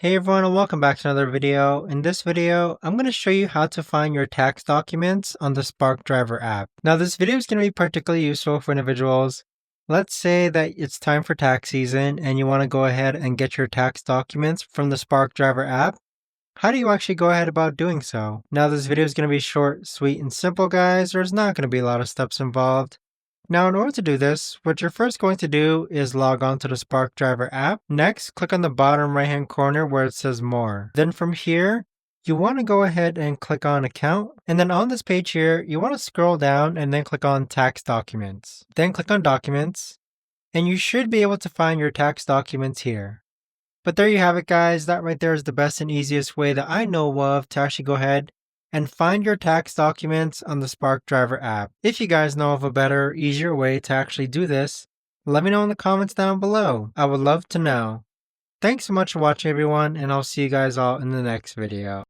Hey everyone and welcome back to another video. In this video, I'm going to show you how to find your tax documents on the Spark Driver app. Now this video is going to be particularly useful for individuals. Let's say that it's time for tax season and you want to go ahead and get your tax documents from the Spark Driver app. How do you actually go ahead about doing so? Now this video is going to be short, sweet, and simple guys. There's not going to be a lot of steps involved. Now, in order to do this, what you're first going to do is log on to the Spark Driver app. Next, click on the bottom right hand corner where it says More. Then from here, you want to go ahead and click on Account. And then on this page here, you want to scroll down and then click on Tax Documents. Then click on Documents. And you should be able to find your tax documents here. But there you have it guys, that right there is the best and easiest way that I know of to actually go ahead and find your tax documents on the Spark Driver app. If you guys know of a better, easier way to actually do this, let me know in the comments down below. I would love to know. Thanks so much for watching everyone, and I'll see you guys all in the next video.